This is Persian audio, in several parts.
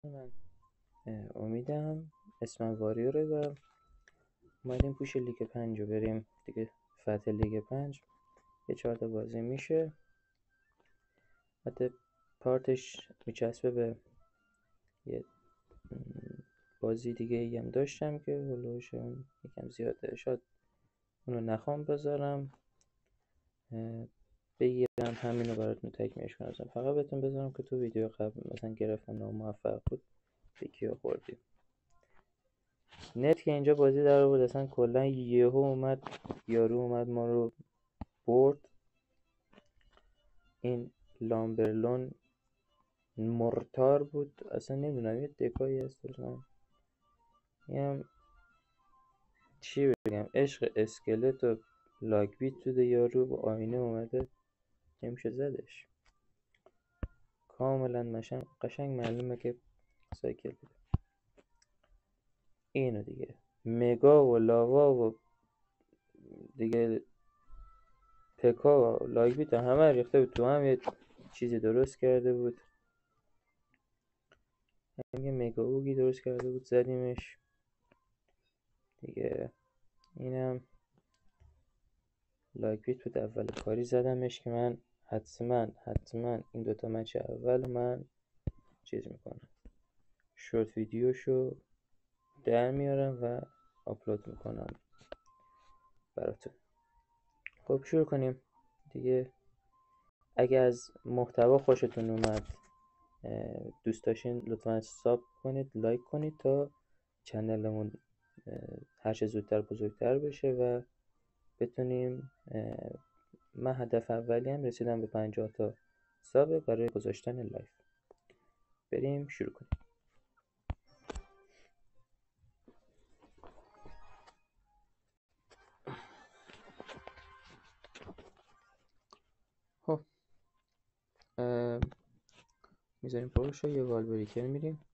من امیدم. اسمم واریوره و اومدیم پوش لیگ 5 رو بریم دیگه. فتح لیگ 5 یه 4 تا بازی میشه، حتی پارتش میچسبه به یه بازی دیگه ای هم داشتم که هلوش یکم زیاده، شاید اونو نخوام بذارم بگیرم همینو براتون تکمیلش کنم. فقط بهتون بذارم که تو ویدیو قبل مثلا گرفتم ناموفق بود به کیا خوردیم. نت که اینجا بازی در آورد، اصلا کلا یهو اومد یارو اومد ما رو برد. این لامبرلون مرتار بود، اصلا نمیدونم یه دکایی هست من هم چی بگم، عشق اسکلت و لاک بیت تو ده. یارو با آینه اومده نمیشه زدش، کاملا قشنگ معلومه که سایکل بوده. اینو دیگه مگا و لاوا و دیگه پکا و لاک بیت همه ریخته بود تو هم، یه چیزی درست کرده بود، یه مگا اوگی درست کرده بود، زدیمش دیگه. اینم لاک بیت بود، اول کاری زدمش که من حتما این دوتا مچ اول من چیز میکنم، شورت ویدیوشو در میارم و آپلود میکنم براتون. خب شروع کنیم دیگه. اگه از محتوا خوشتون اومد دوست داشتین لطفا ساب کنید، لایک کنید تا چنلمون هر چه زودتر بزرگتر بشه و بتونیم من هدف اولی هم رسیدم به 50 تا ساب برای گذاشتن لایف. بریم شروع کنیم. خب میذاریم پروشو، یه وال بریکر میریم.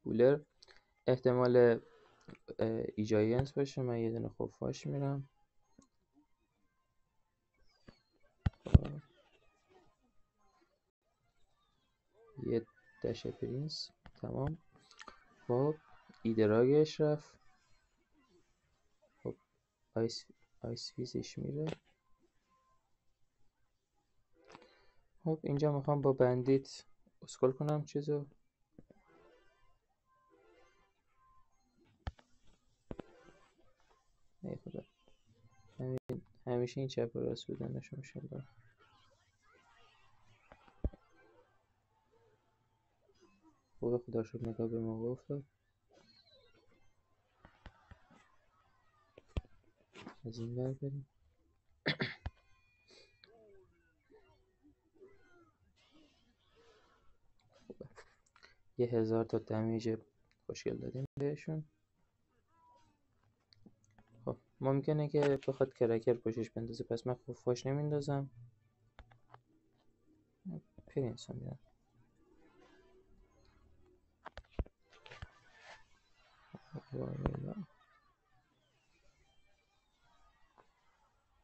بولر احتمال ایجاینس باشه، من یه دونه خفاش میرم. یه دش پرینس تمام. خب ایدراگش رفت. خب آیس فیزش میره. خب اینجا میخوام با بندیت اسکل کنم چیزو. ای خدا، همیشه این چپ و راست بودنش مشکل. خب خدا شد نگاه به موقع افتاد. از این بر بریم. یه 1000 تا دمیج خوشگل دادیم بهشون. خب ممکنه که بخواد کرکر پشتش بندازه، پس من خفاش نمیندازم، پرینس رو میدم.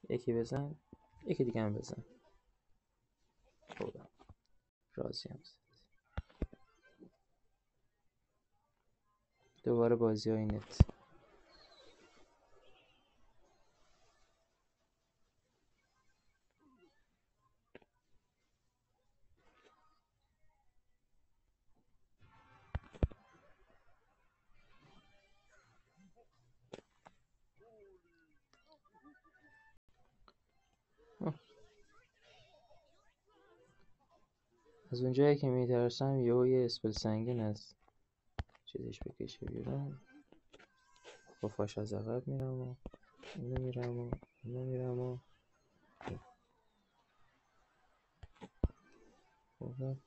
یکی بزن، یکی دیگه هم بزن. خوبه، راضی هم زد. دوباره بازی های نت. از اونجایی که میترسم یه اسپل سنگین از چیزش بکشه بیرون. خفاش از عقب میرم و اینو میرم و اینو میرم و خوبه.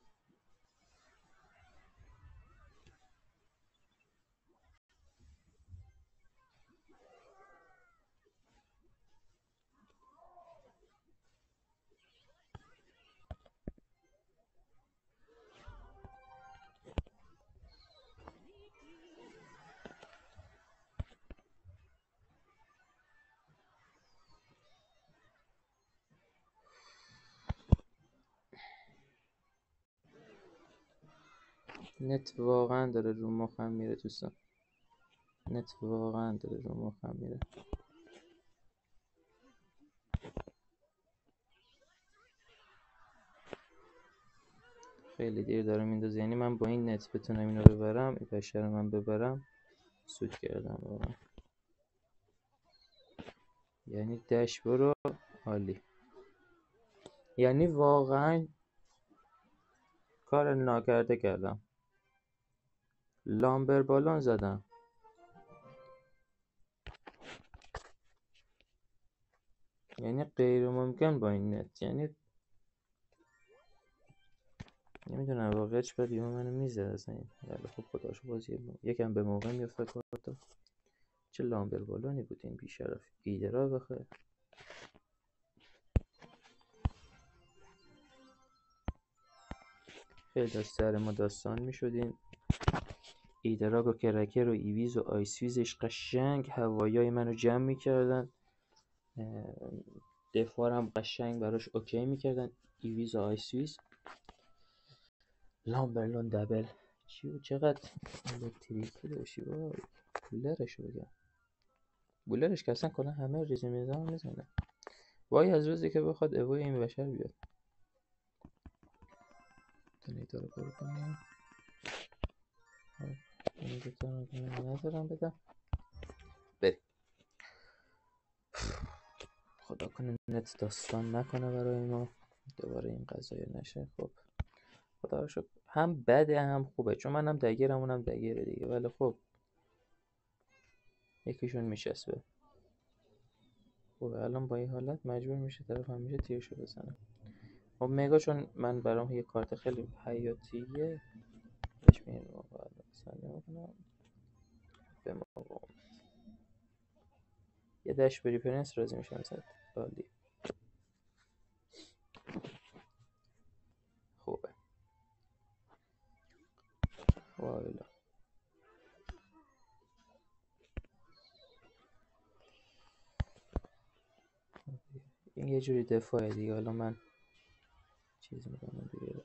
نت واقعا داره رو مخم میره دوستان، نت واقعا داره رو مخم میره. خیلی دیر داره میندازه، یعنی من با این نت بتونم اینو ببرم، این بشر من ببرم، سود کردم واقعا. یعنی دش برو عالی، یعنی واقعا کار ناکرده کردم. لامبر بالون زدم، یعنی غیر ممکن با این نت، یعنی نمیدونم واقعیتش بعد یهو منو میزد اصلا این. ولی خب خداش بازی یکم به موقع میافتاد کارتا. چه لامبر بالونی بود این بیشرف، ایده را بخیر. خیلی از سر ما داستان میشدین. ایدراگ و کرکر و ایویز و آیسویزش قشنگ هوایای منو جمع میکردن، دفارم قشنگ براش اوکی میکردن. ایویز و آیسویز، لامبرلون دبل چی بود؟ چقدر الکتریکی داشتی وای. بولرشو بگم، بولرش که اصلا کلا همه ریزی میزان میزنه. وای از روزی که بخواد اوای این بشر بیاد. دونیتا رو پر کنم، این دوتا رو نذارم بدم بریم. خدا کنه نت داستان نکنه برای ما دوباره این قضیه نشه. خب خدا رو شکر، هم بده هم خوبه، چون منم دگیرم اونم دگیره دیگه، ولی خب یکیشون میچسبه. خب الان با این حالت مجبور میشه طرف همیشه تیرشو بزنه. خب مگا چون من برام یه کارت خیلی حیاتیه بهش میرم به موقع یه دشت بری پرنس راضی میشم زد. عالی خوبه. والا این یه جوری دفاعه دیگه. حالا من چیز میکنم دیگه،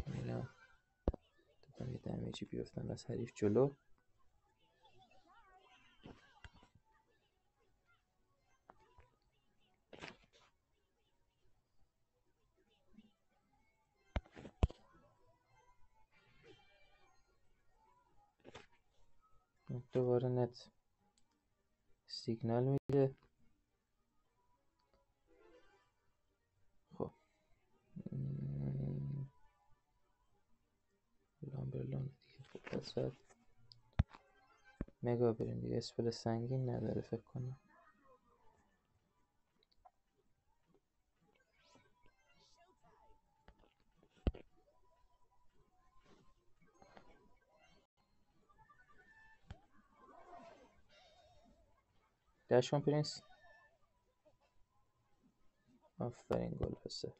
میرم دادم یه دمیجی بیفتن از حریف جلو. دوباره نت سیگنال میده. خب لامبرلون دیگه خوب پس بعد مگا بریم دیگه، اسپل سنگین نداره فکر کنم. دشمن پرینس، آفرین گل پسر.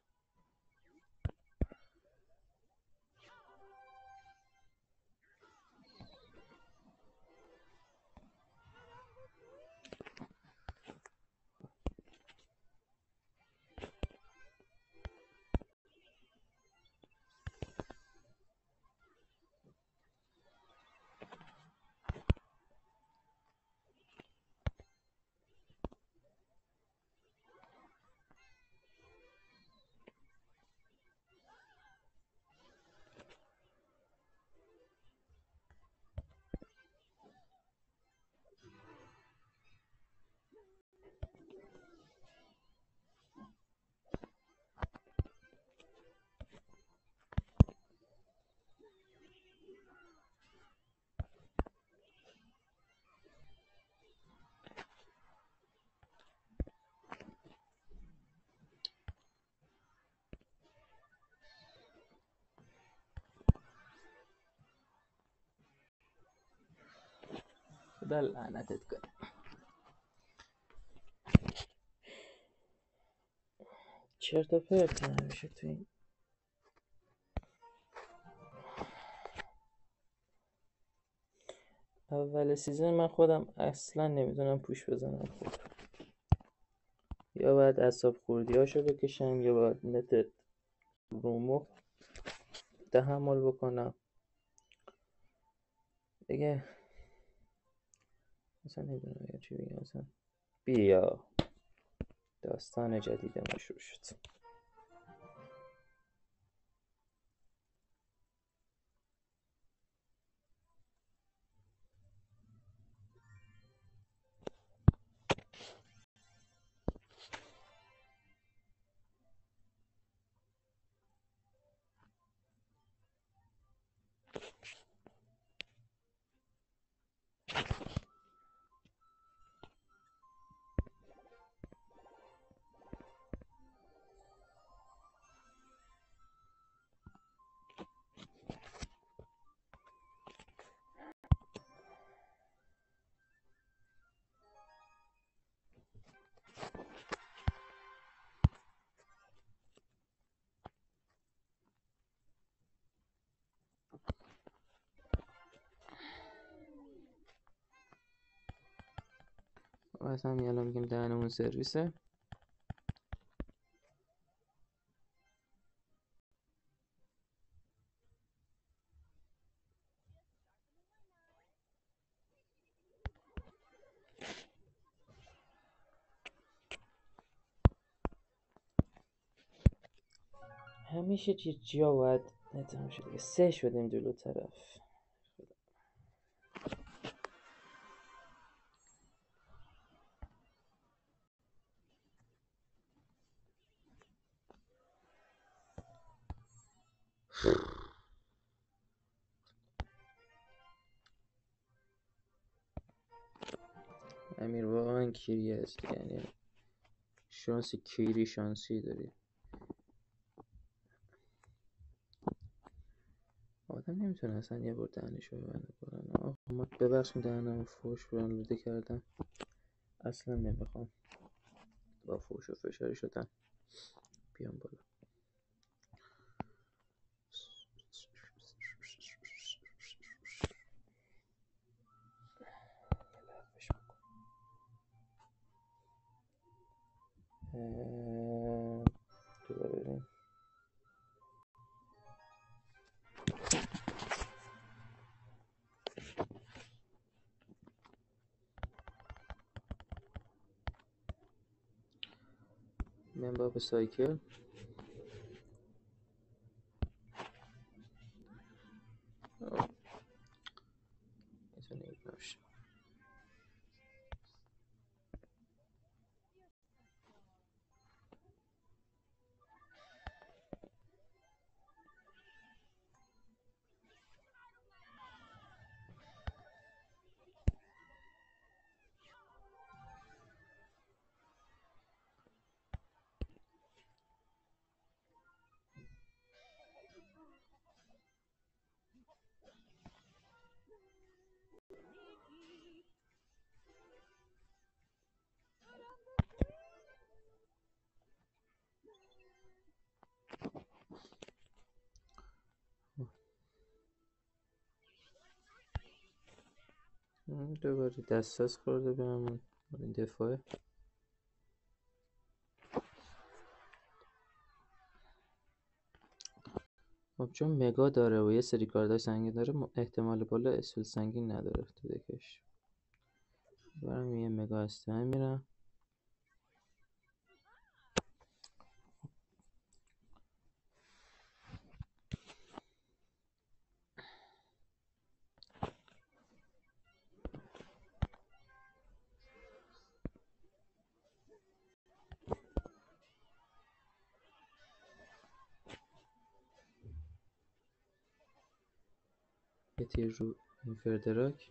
خدا لعنتت کنه. چرت و پرت همیشه تو این. اول سیزن من خودم اصلا نمیدونم پوش بزنم. خب یا باید اعصاب خوردی هاشو بکشم یا باید نت رومو تحمل بکنم دیگه. مثلا نمیدونم یا چی بگم. مثلا بیا داستان جدید ما شروع شد. از همین الان میگیم دهنمون سرویسه. همیشه جیا باید نتمام شد دیگه. 3 شدیم جلو طرف. امیر واقعا کیری هست، یعنی شانس کیری شانسی داری. آدم نمیتونه اصلا یه بار دهنشو ببنده کنه. آقا ما ببخشیم دهنمو فوش رو آلوده کردم، اصلا نمیخوام با فوش و فشاری شدن بیام بالا. دوباره بریم. من به سایکل میتونه این باشه. دوباره دسترس خورده به همون این دفاعه. خب چون مگا داره و یه سری کاردای سنگین داره، احتمال بالا اسفل سنگین نداره تو دکش. برم یه مگا هستم میرم. یه تیر رو این فردراک.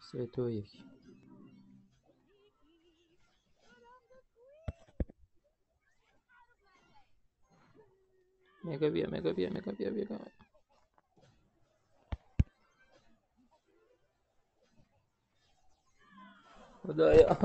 3 2 1. مگا بیا مگا بیا مگا بیا بیا. خدایا.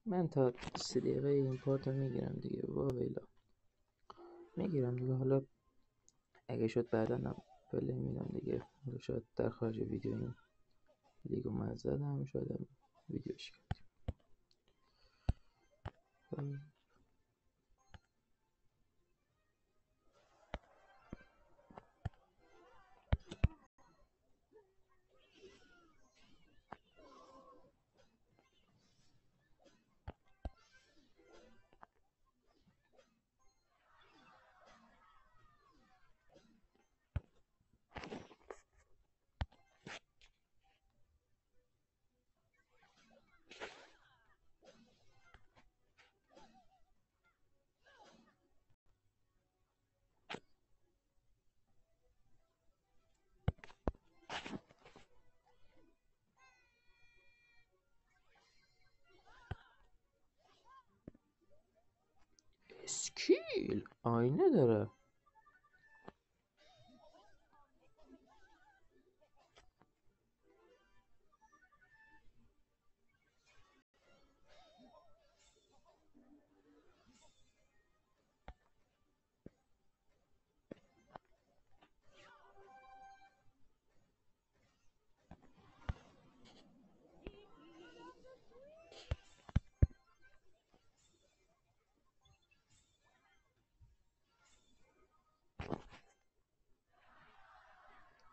من تا 3 دقیقه این پارتو میگیرم دیگه. واویلا میگیرم دیگه. حالا اگه شد بعدا هم پلی میدم دیگه. حالا شاید در خارج ویدیو این لیگو من زدم، شاید هم ویدیوش کردم. اسکیل آینه داره.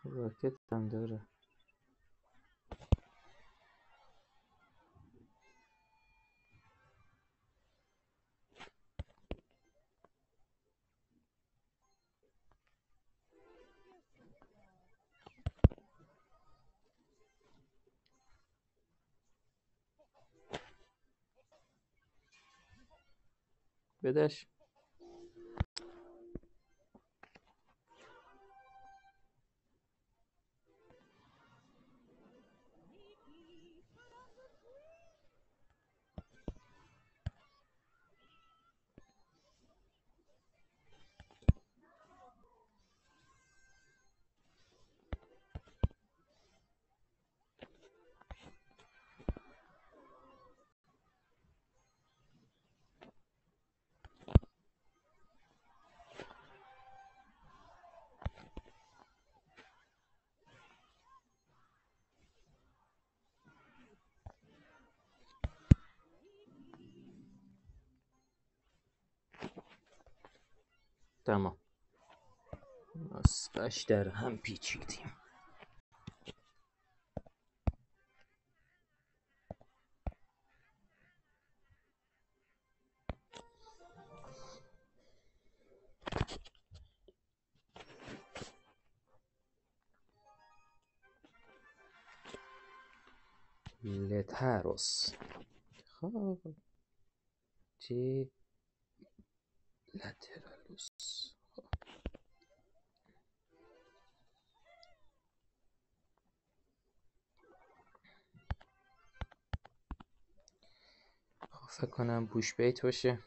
راکت هم داره. بدش. تمام. نسخش در هم پیچیدیم. لتروس. خب چی لترالوس. خب فکر کنم بوش بیت باشه.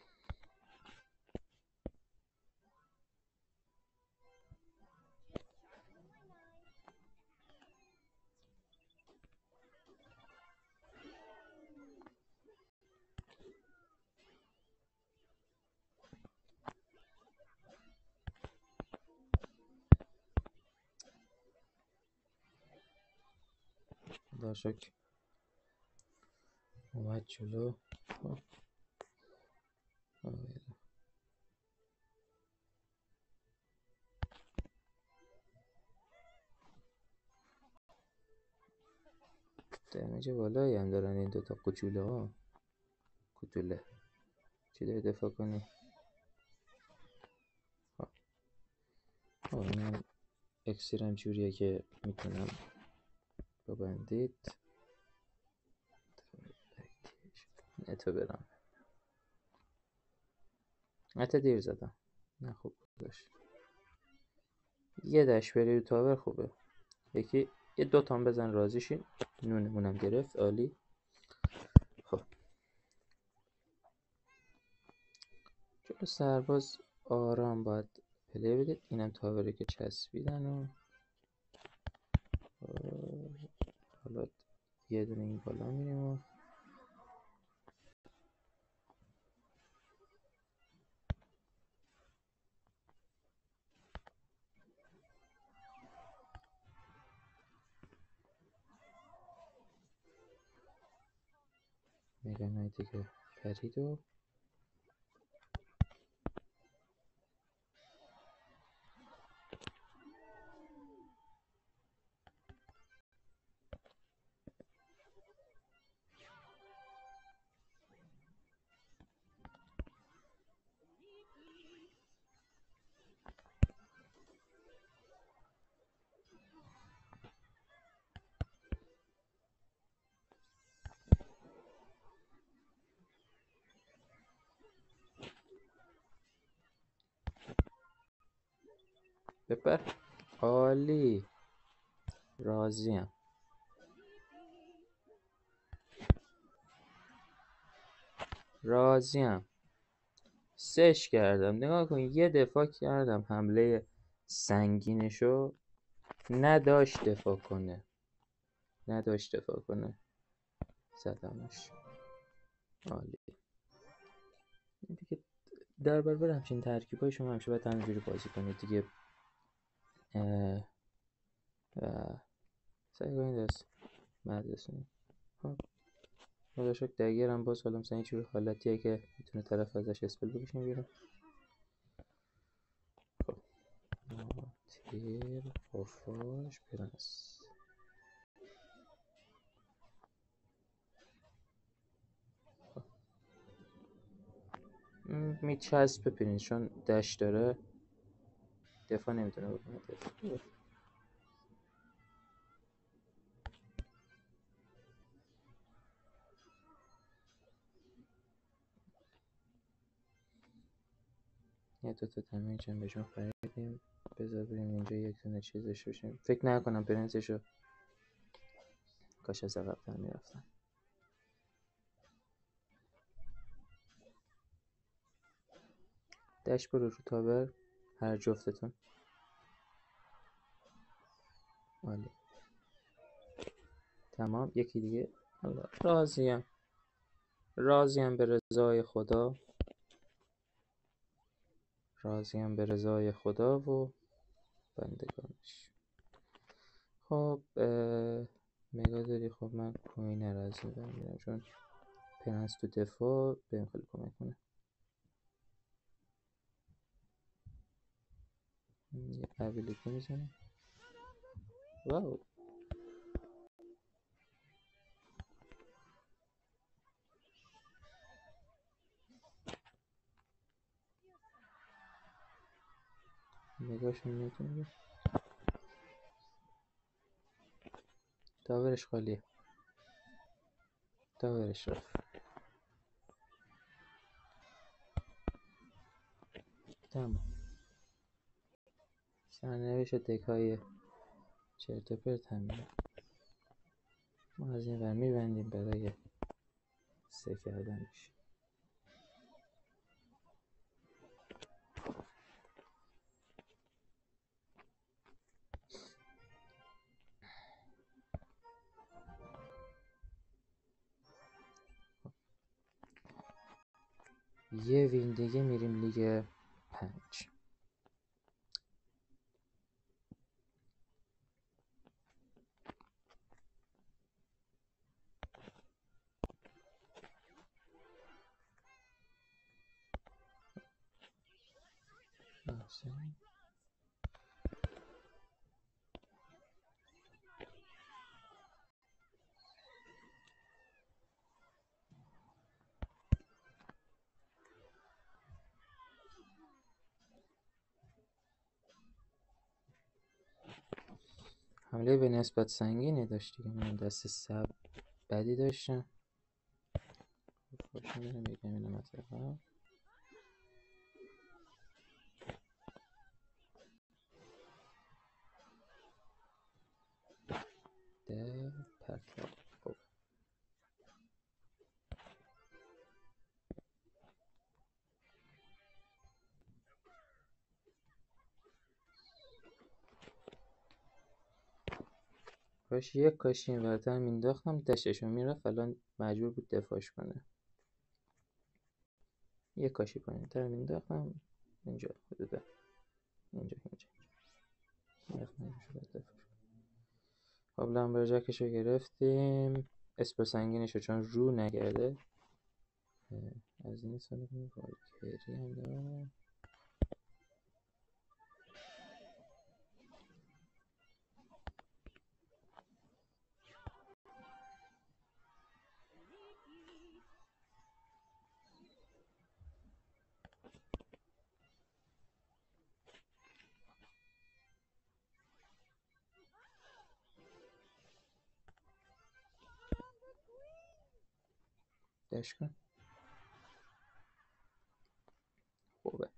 داشک اومد جلو. دمیج بالایی هم دارن این دوتا قچوله ها. قچوله چی داری دفاع کنی؟ این اکسیرم جوریه که میتونم ببندید. نتو برم حتی دیر زدم. نه خوب داشت یه دش بری رو تاور خوبه. یکی یه دوتام بزن راضیشین. نونمونم گرفت. عالی. خب جلو سرباز آرام باید پلی بدید. اینم تاوری که چسبیدن و حالا یه دونه این بالا میریم و میگم دیگه پرید و بپر. عالی. راضیم. سش کردم. نگاه کن یه دفاع کردم حمله سنگینشو نداشت دفاع کنه زدمش. عالی. دیگه در برابر همچین ترکیبای شما همیشه باید همینجوری بازی کنید دیگه. سعی کنید از مدرسونید. خب خدا شکر دگرم باز حالا مثلا یه حالتیه که میتونه طرف ازش اسپل بکشیم بیرون. خب تیر خفاش پرنس. میچسب پرنس چون دش داره دفاع نمیتونه بکنه. یه دوتا دمیج هم بهشون خریدیم. بذار بریم اینجا یک دونه چیزش بشیم. فکر نکنم پرنسشو کاش از عقب‌تر میرفتن. دش برو رو تاور هر جفتتون. عالی. تمام. یکی دیگه. راضیم به رضای خدا. و بندگانش. خب مگا داری. خب من کوینه رو از این برمیدارم چون پرنس تو دفاع بهم خیلی کمک کنه. یه ابیلیتی میزنم. واو. نگاهشون میتونه تاورش خالیه. تاورش رفت. تمام. سرنوشت دکای چرت و پرت همینه. ما از این ور میبندیم برای سه کردنش. یه وین دیگه میریم لیگ 5. حمله به نسبت سنگینی داشت دیگه. من دست سب بدی داشتم. خوشم دارم بگم اینو مثلا ده پرتاب. خب کاش یک کاشی این ورتر مینداختم دشتشو میرفت، الان مجبور بود دفاعش کنه. یک کاشی پایین تر مینداختم اینجا حدودا اینجا خب لامبرجکشو گرفتیم. اسپر سنگینشو چون رو نگرده از این سال والکری هم دارم. دش کن. خوبه.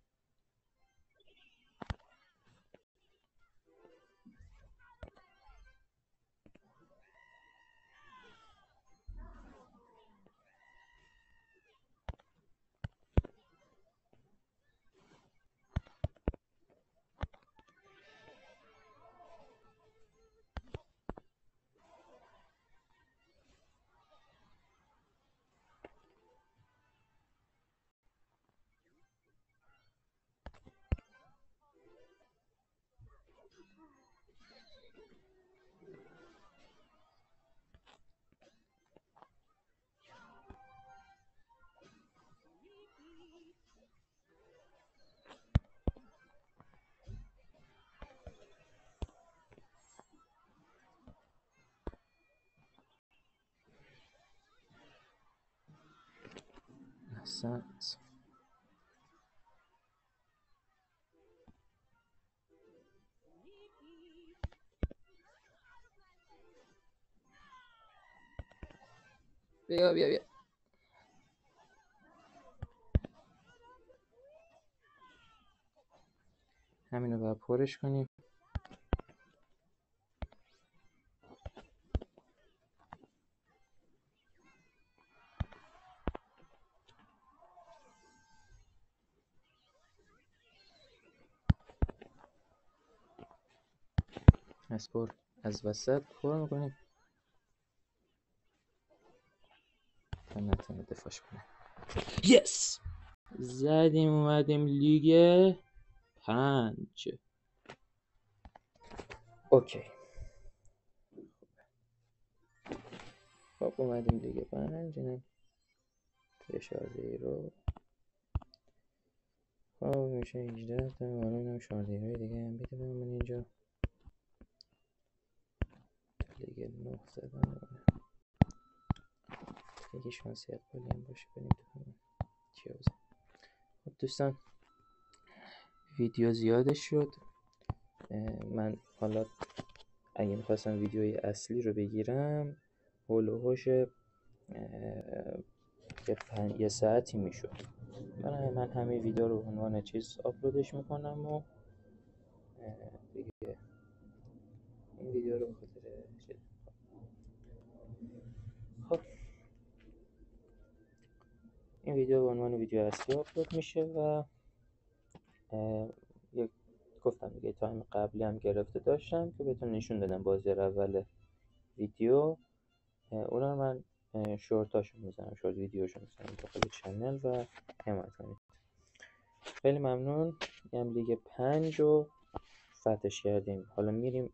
احسنت. بیا بیا بیا. همینو باید پرش کنیم. اسپر از وسط پر میکنیم تا نتونه دفاعش کنه. یس زدیم اومدیم لیگ 5. اوکی خب اومدیم لیگ 5. اینم فشارده رو خب میشه 18 تا. حالا اینم شارده های دیگه هم بیده بهمون اینجا. لیگ 9 زدن لیگ شانسی اقبالی هم باشه بریم تو همون چی بزن. خب دوستان ویدیو زیادش شد. من حالا اگه میخواستم ویدیوی اصلی رو بگیرم هولوهوش یه ساعتی میشد. من همه ویدیو رو عنوان چیز آپلودش میکنم و دیگه این ویدیو رو بخاطر خب این ویدیو به عنوان ویدیو اصلی آپلود میشه و یک گفتم دیگه تایم قبلی هم گرفته داشتم که بهتون نشون دادم بازی اول ویدیو. اونا من شورتاشو میزنم، شورت ویدیوشو میزنم داخل چنل و حمایت کنید. خیلی ممنون. هم لیگ 5 رو فتحش کردیم. حالا میریم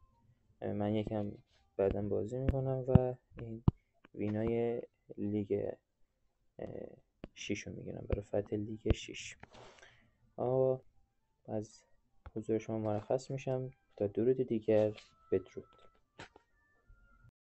من یکم بعداً بازی میکنم و این وینای لیگ 6 رو میگیرم برای فتح لیگ 6. از حضور شما مرخص میشم تا درود دیگر. بدرود.